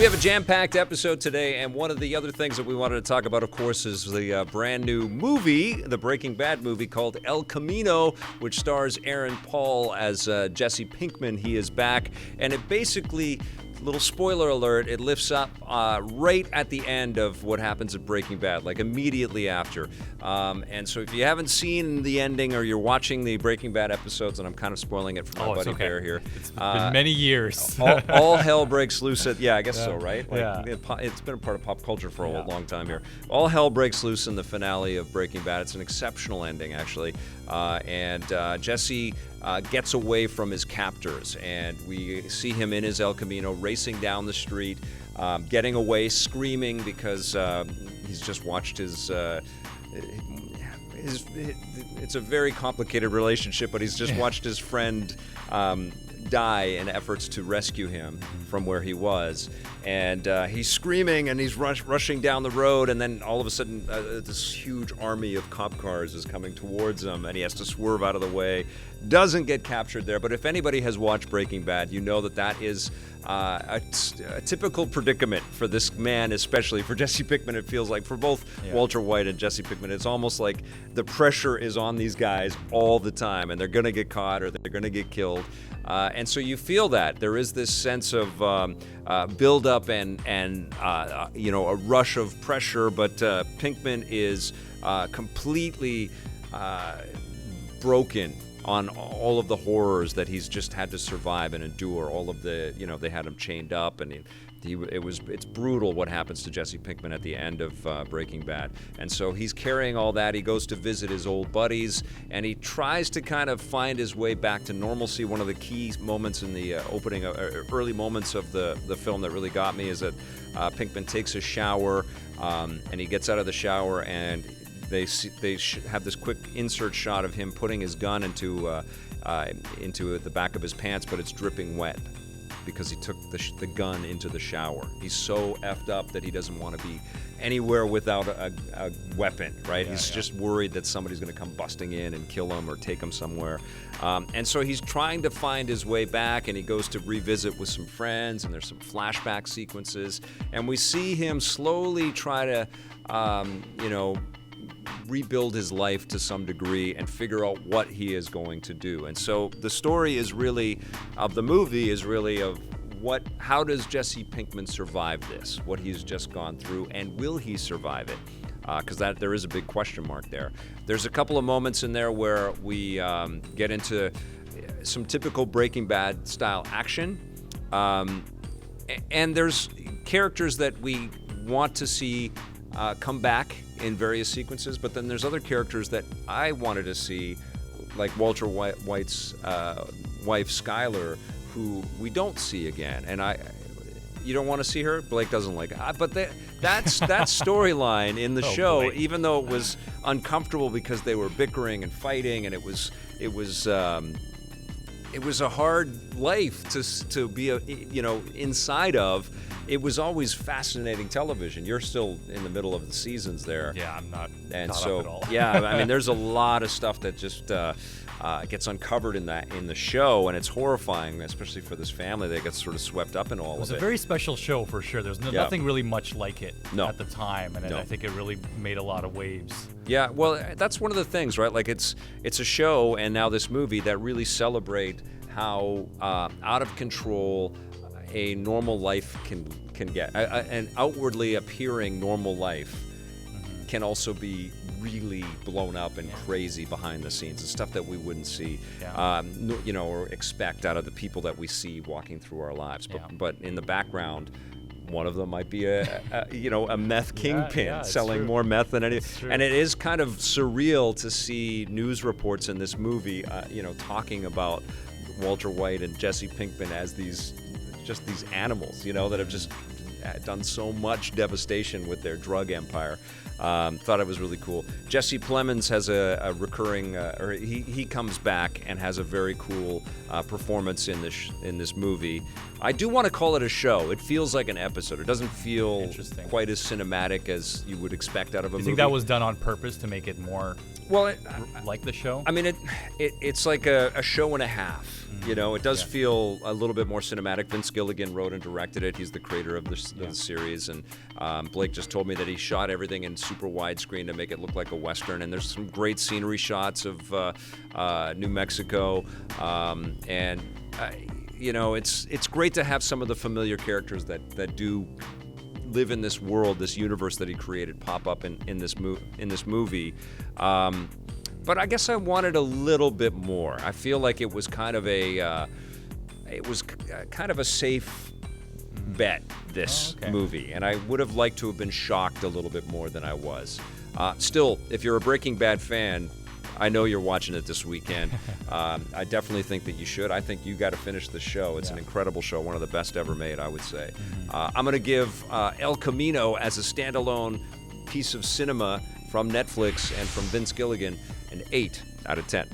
We have a jam-packed episode today, and one of the other things that we wanted to talk about, of course, is the brand new movie, the Breaking Bad movie called El Camino, which stars Aaron Paul as Jesse Pinkman. He is back, and it basically, little spoiler alert, it lifts up right at the end of what happens at Breaking Bad, like immediately after. And so if you haven't seen the ending or you're watching the Breaking Bad episodes, and I'm kind of spoiling it for my buddy Bear here. It's been many years. all hell breaks loose at, I guess so, right? Like, yeah. It's been a part of pop culture for a long time here. All hell breaks loose in the finale of Breaking Bad. It's an exceptional ending, actually. And Jesse gets away from his captors, and we see him in his El Camino racing down the street, getting away, screaming because he's just watched his it's a very complicated relationship, but he's just watched his friend die in efforts to rescue him from where he was. And he's screaming and he's rushing down the road, and then all of a sudden this huge army of cop cars is coming towards him, and he has to swerve out of the way. Doesn't get captured there, but if anybody has watched Breaking Bad, you know that is a typical predicament for this man, especially for Jesse Pinkman. It feels like for both Walter White and Jesse Pinkman, it's almost like the pressure is on these guys all the time, and they're going to get caught or they're going to get killed. And so you feel that there is this sense of build-up and a rush of pressure, but Pinkman is completely broken on all of the horrors that he's just had to survive and endure. All of the, they had him chained up, and it's brutal what happens to Jesse Pinkman at the end of Breaking Bad. And so he's carrying all that. He goes to visit his old buddies, and he tries to kind of find his way back to normalcy. One of the key moments in the early moments of the film that really got me is that Pinkman takes a shower, and he gets out of the shower, and they have this quick insert shot of him putting his gun into the back of his pants, but it's dripping wet because he took the gun into the shower. He's so effed up that he doesn't want to be anywhere without a weapon, right? He's just worried that somebody's going to come busting in and kill him or take him somewhere. And so he's trying to find his way back, and he goes to revisit with some friends, and there's some flashback sequences. And we see him slowly try to, rebuild his life to some degree and figure out what he is going to do. And so the story is really, of the movie, is really of how does Jesse Pinkman survive this, what he's just gone through, and will he survive it? Because there is a big question mark there. There's a couple of moments in there where we get into some typical Breaking Bad style action, and there's characters that we want to see come back in various sequences, but then there's other characters that I wanted to see, like Walter White's wife Skyler, who we don't see again. And you don't want to see her? Blake doesn't like it. But that storyline in the show, Blake. Even though it was uncomfortable because they were bickering and fighting, and it was a hard life to be inside of. It was always fascinating television. You're still in the middle of the seasons there. Yeah, I'm not and caught so, up at all. Yeah, I mean, there's a lot of stuff that just gets uncovered in the show, and it's horrifying, especially for this family that gets sort of swept up in all of it. It was a very special show for sure. There's nothing really much like it at the time, and I think it really made a lot of waves. Yeah, well, that's one of the things, right? Like it's a show, and now this movie that really celebrate how out of control a normal life can get. An outwardly appearing normal life can also be really blown up and crazy behind the scenes. It's stuff that we wouldn't see, or expect out of the people that we see walking through our lives. But in the background, one of them might be a meth kingpin selling more meth than any. And it is kind of surreal to see news reports in this movie, talking about Walter White and Jesse Pinkman as these animals, that have just done so much devastation with their drug empire. Thought it was really cool. Jesse Plemons has a recurring, or he comes back and has a very cool performance in this movie. I do want to call it a show. It feels like an episode. It doesn't feel quite as cinematic as you would expect out of a movie. You think that was done on purpose to make it more like the show? I mean, it's like a show and a half. You know, it does feel a little bit more cinematic. Vince Gilligan wrote and directed it. He's the creator of the series, and Blake just told me that he shot everything in super widescreen to make it look like a Western, and there's some great scenery shots of New Mexico, and you know, it's great to have some of the familiar characters that do live in this world, this universe that he created, pop up in this movie. But I guess I wanted a little bit more. I feel like it was kind of a safe bet, this movie, and I would have liked to have been shocked a little bit more than I was. Still, if you're a Breaking Bad fan, I know you're watching it this weekend. I definitely think that you should. I think you got to finish the show. It's an incredible show, one of the best ever made, I would say. I'm going to give El Camino as a standalone piece of cinema from Netflix and from Vince Gilligan an 8 out of 10.